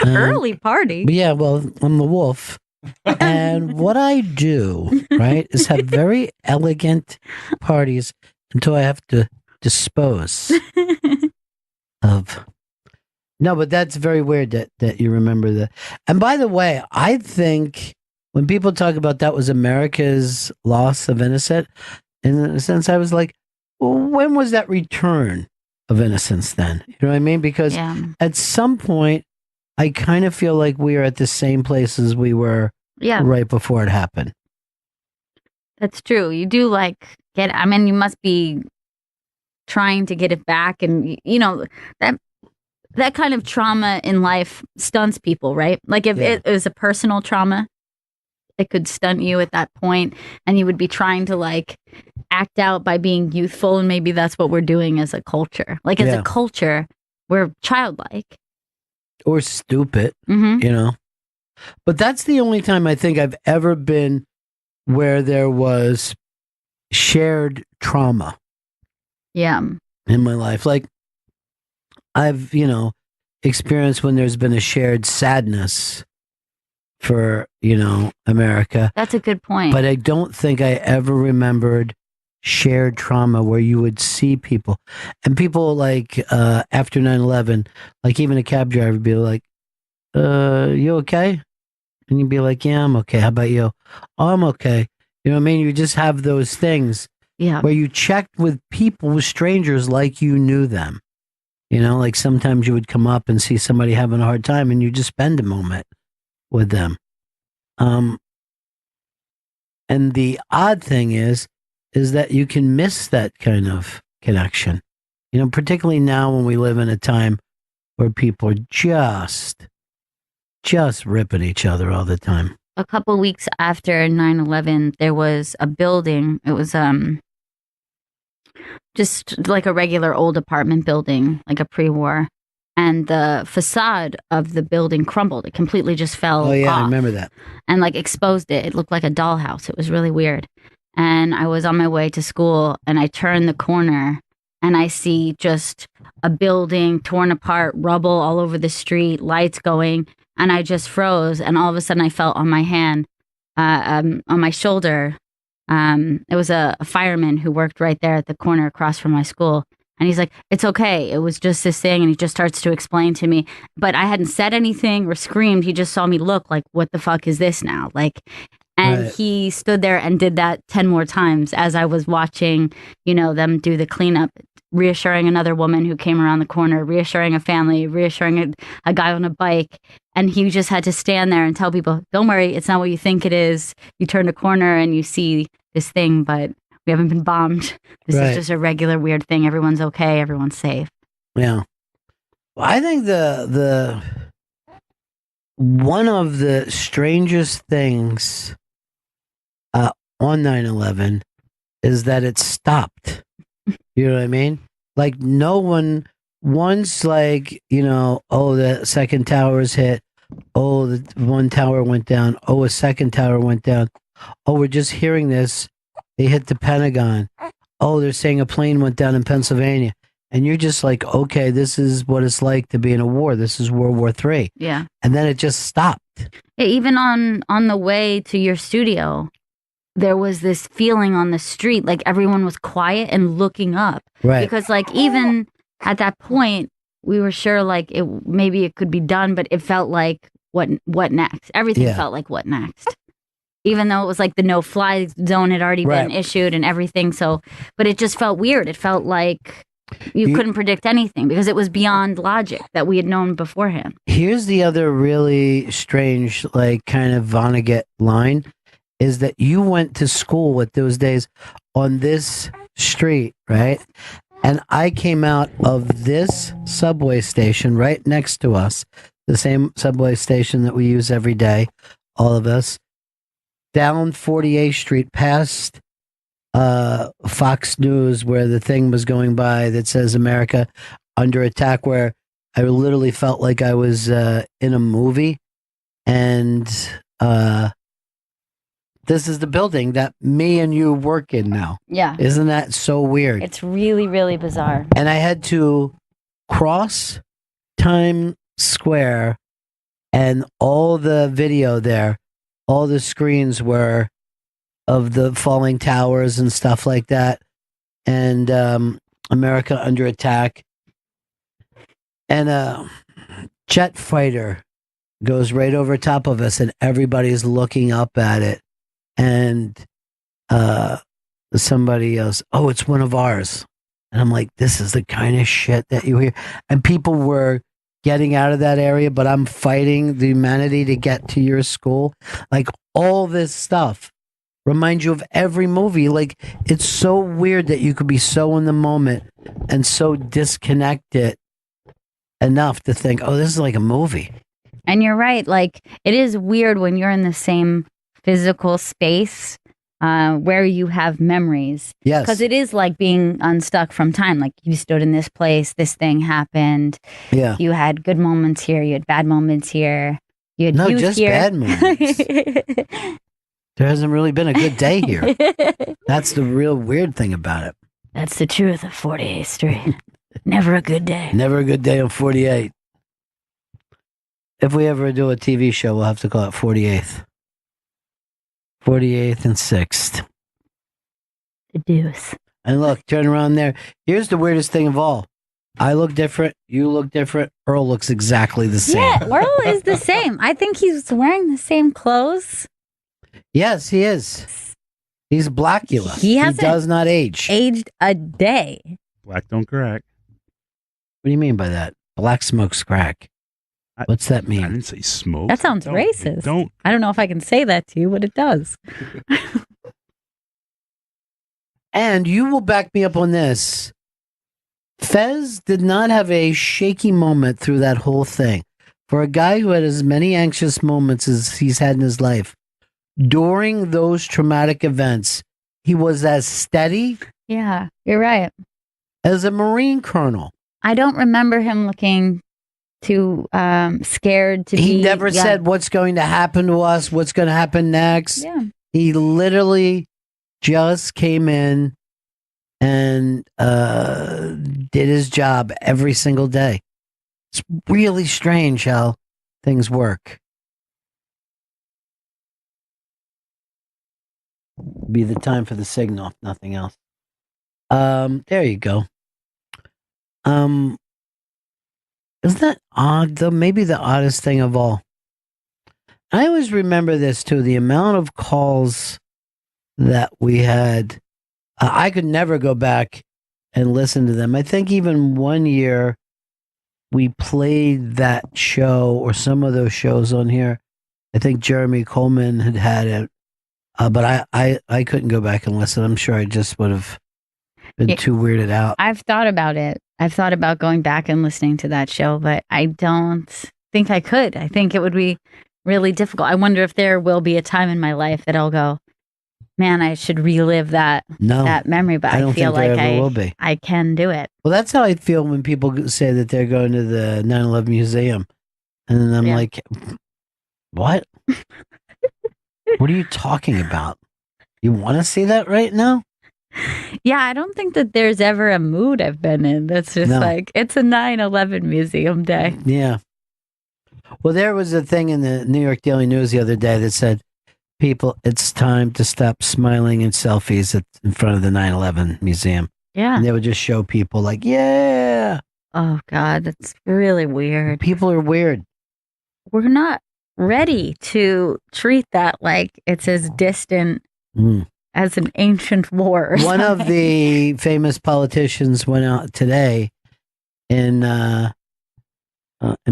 Early party? Yeah, well, I'm the wolf. And what I do, right, is have very elegant parties until I have to dispose of. No, but that's very weird that you remember that. And by the way, I think when people talk about that was America's loss of innocence, in a sense, I was like, well, when was that return of innocence then? You know what I mean? Because at some point, I kind of feel like we are at the same place as we were right before it happened. That's true. You do like I mean, you must be trying to get it back. And, you know, that kind of trauma in life stunts people, right? Like if it was a personal trauma, it could stunt you at that point and you would be trying to like act out by being youthful. And maybe that's what we're doing as a culture. Like as a culture, we're childlike. Or stupid, you know. But that's the only time I think I've ever been where there was shared trauma. Yeah. In my life. Like, I've, you know, experienced when there's been a shared sadness for, you know, America. That's a good point. But I don't think I ever remembered shared trauma where you would see people. And people like, after 9/11, like even a cab driver would be like, you okay? And you'd be like, yeah, I'm okay. How about you? Oh, I'm okay. You know what I mean? You just have those things where you checked with people, with strangers, like you knew them. You know, like sometimes you would come up and see somebody having a hard time and you just spend a moment with them. And the odd thing is that you can miss that kind of connection. You know, particularly now when we live in a time where people are just ripping each other all the time. A couple weeks after 9/11, there was a building. It was just like a regular old apartment building, like a pre-war. And the facade of the building crumbled. It completely just fell off. Oh, yeah, I remember that. And like exposed it. It looked like a dollhouse. It was really weird. And I was on my way to school and I turned the corner and I see just a building torn apart, rubble all over the street, lights going, and I just froze. And all of a sudden, I felt on my hand, on my shoulder. It was a fireman who worked right there at the corner across from my school. And he's like, it's okay. It was just this thing. And he just starts to explain to me. But I hadn't said anything or screamed. He just saw me look like, what the fuck is this now? Like, and he stood there and did that 10 more times as I was watching, them do the cleanup, reassuring another woman who came around the corner, reassuring a family, reassuring a guy on a bike. And he just had to stand there and tell people, don't worry, it's not what you think it is. You turn a corner and you see this thing, but we haven't been bombed. This is just a regular weird thing. Everyone's okay. Everyone's safe. Yeah. Well, I think the one of the strangest things on 9/11 is that it stopped. You know what I mean? Like no one once the second tower's hit. Oh, the one tower went down. Oh, a second tower went down. Oh, we're just hearing this. They hit the Pentagon. Oh, they're saying a plane went down in Pennsylvania. And you're just like, okay, this is what it's like to be in a war. This is World War III. Yeah. And then it just stopped. Yeah, even on the way to your studio, there was this feeling on the street, like everyone was quiet and looking up. Right. Because like even at that point, we were sure like maybe it could be done, but it felt like what next? Everything felt like what next? Even though it was like the no-fly zone had already been issued and everything. So, but it just felt weird. It felt like you couldn't predict anything because it was beyond logic that we had known beforehand. Here's the other really strange, like kind of Vonnegut line, is that you went to school with those days on this street, right? And I came out of this subway station right next to us, the same subway station that we use every day, all of us, down 48th Street past Fox News, where the thing was going by that says America under attack, where I literally felt like I was in a movie. And this is the building that me and you work in now. Yeah. Isn't that so weird? It's really, really bizarre. And I had to cross Times Square, and all the video there, all the screens were of the falling towers and stuff like that, and America under attack. And a jet fighter goes right over top of us, and everybody's looking up at it. And somebody else, oh, it's one of ours. And I'm like, this is the kind of shit that you hear. And people were getting out of that area, but I'm fighting the humanity to get to your school. Like all this stuff reminds you of every movie. Like it's so weird that you could be so in the moment and so disconnected enough to think, oh, this is like a movie. And you're right. Like it is weird when you're in the same physical space where you have memories. Yes. Because it is like being unstuck from time. Like you stood in this place, this thing happened. Yeah. You had good moments here. You had bad moments here. You had no, youth just here. bad moments. There hasn't really been a good day here. That's the real weird thing about it. That's the truth of 48th Street. Never a good day. Never a good day on 48. If we ever do a TV show, we'll have to call it 48th. 48th and 6th. The deuce. And look, turn around there. Here's the weirdest thing of all. I look different. You look different. Earl looks exactly the same. Yeah, Earl is the same. I think he's wearing the same clothes. Yes, he is. He's Blackula. He does not age. Aged a day. Black don't crack. What do you mean by that? Black smokes crack. What's that mean? I didn't say smoke. That sounds racist. Don't. I don't know if I can say that to you, but it does. And you will back me up on this. Fez did not have a shaky moment through that whole thing. For a guy who had as many anxious moments as he's had in his life, during those traumatic events, he was as steady. Yeah, you're right. As a Marine colonel. I don't remember him looking too scared to be. He never said what's going to happen to us, what's going to happen next. Yeah. He literally just came in and did his job every single day. It's really strange how things work. Be the time for the signal, if nothing else. There you go. Isn't that odd though? Maybe the oddest thing of all. I always remember this too, the amount of calls that we had. I could never go back and listen to them. I think even one year we played that show or some of those shows on here. I think Jeremy Coleman had it. But I couldn't go back and listen. I'm sure I just would have been too weirded out. I've thought about it. I've thought about going back and listening to that show, but I don't think I could. I think it would be really difficult. I wonder if there will be a time in my life that I'll go, man, I should relive that memory. But I feel like I can do it. Well, that's how I feel when people say that they're going to the 9/11 museum, and then I'm like, what? What are you talking about? You want to see that right now? Yeah, I don't think that there's ever a mood I've been in that's just like, it's a 9/11 museum day. Yeah. Well, there was a thing in the New York Daily News the other day that said, people, it's time to stop smiling in selfies in front of the 9/11 museum. Yeah. And they would just show people like, yeah. Oh, God, that's really weird. People are weird. We're not ready to treat that like it's as distant as an ancient war. One of the famous politicians went out today in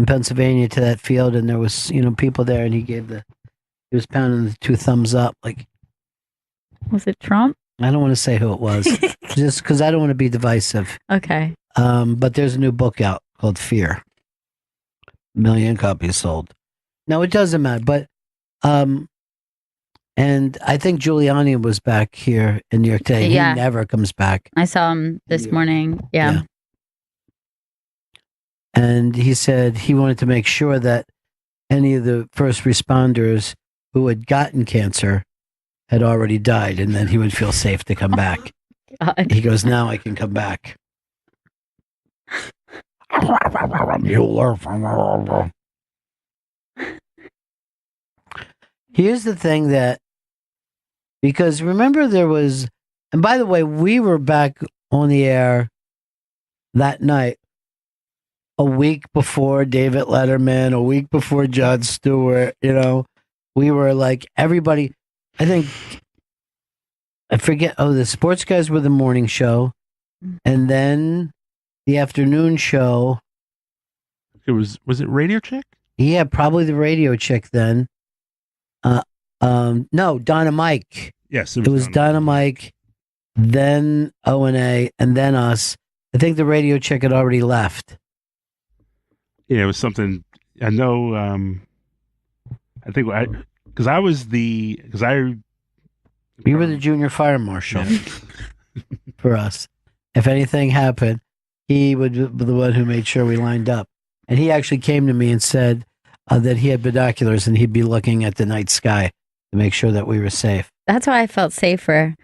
Pennsylvania to that field, and there was people there, and he was pounding the two thumbs up. Like, was it Trump? I don't want to say who it was, just because I don't want to be divisive. Okay. But there's a new book out called Fear. 1 million copies sold. No, it doesn't matter. But, and I think Giuliani was back here in New York today. He never comes back. I saw him this morning. Yeah. And he said he wanted to make sure that any of the first responders who had gotten cancer had already died, and then he would feel safe to come back. He goes, now I can come back. Here's the thing because remember there was, and by the way, we were back on the air that night, a week before David Letterman, a week before Jon Stewart, we were like everybody, I forget, the sports guys were the morning show, and then the afternoon show. Was it Radio Chick? Yeah, probably the Radio Chick then. No, Donna Mike. Yes, it was Donna Mike, then O&A, and then us. I think the Radio Chick had already left. Yeah, it was something. I know. I think because you were the junior fire marshal for us. If anything happened, he would be the one who made sure we lined up. And he actually came to me and said that he had binoculars and he'd be looking at the night sky to make sure that we were safe. That's why I felt safer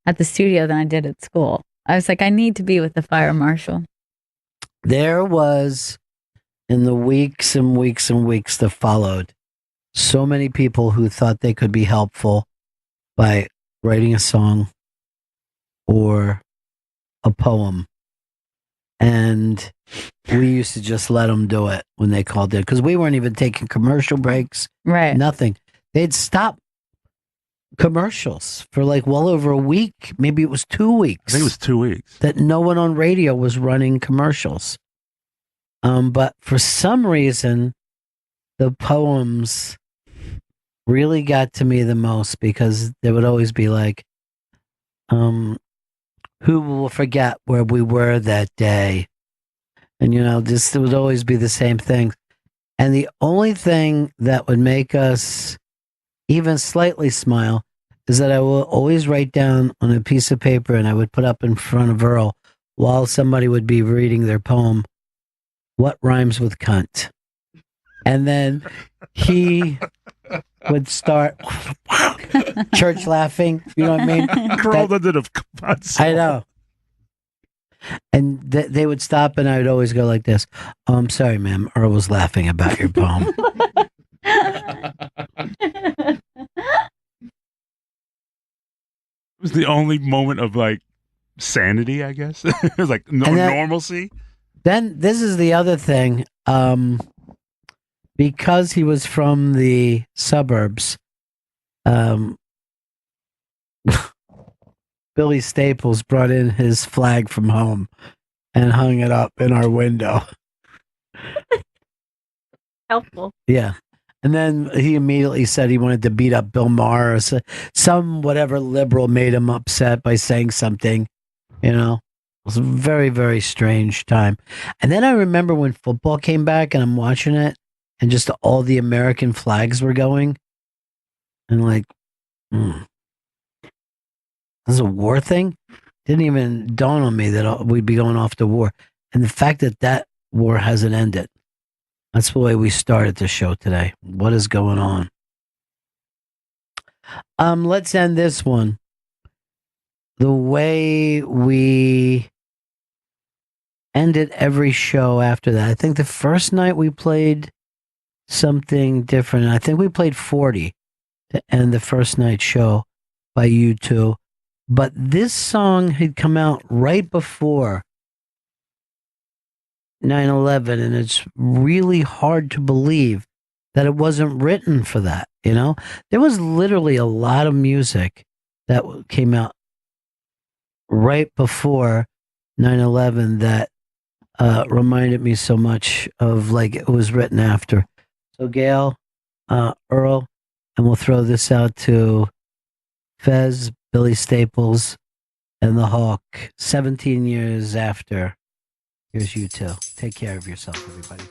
at the studio than I did at school. I was like, I need to be with the fire marshal. There was, in the weeks and weeks and weeks that followed, so many people who thought they could be helpful by writing a song or a poem. And we used to just let them do it when they called in, because we weren't even taking commercial breaks. Right. Nothing. They'd stop commercials for like well over a week. Maybe it was 2 weeks. I think it was 2 weeks. That no one on radio was running commercials. But for some reason, the poems really got to me the most, because they would always be like, who will forget where we were that day? And, it would always be the same thing. And the only thing that would make us even slightly smile is that I will always write down on a piece of paper, and I would put up in front of Earl while somebody would be reading their poem, what rhymes with cunt. And then he would start church laughing. You know what I mean? Crawled under the cunt. I know. And they would stop, and I would always go like this. Oh, I'm sorry, ma'am. Earl was laughing about your poem. It was the only moment of like sanity, I guess. It was like normalcy. Then this is the other thing. Because he was from the suburbs, Billy Staples brought in his flag from home and hung it up in our window. Helpful. Yeah. And then he immediately said he wanted to beat up Bill Maher, or some whatever liberal made him upset by saying something. You know, it was a very, very strange time. And then I remember when football came back and I'm watching it and just all the American flags were going. And like, this is a war thing? Didn't even dawn on me that we'd be going off to war. And the fact that that war hasn't ended. That's the way we started the show today. What is going on? Let's end this one. The way we ended every show after that. I think the first night we played something different. I think we played 40 to end the first night show by U2. But this song had come out right before 9/11, and it's really hard to believe that it wasn't written for that. You know, there was literally a lot of music that came out right before 9/11 that reminded me so much of like it was written after. So Gail, Earl, and we'll throw this out to Fez, Billy Staples, and the Hawk. 17 years after. Here's U2. Take care of yourself, everybody.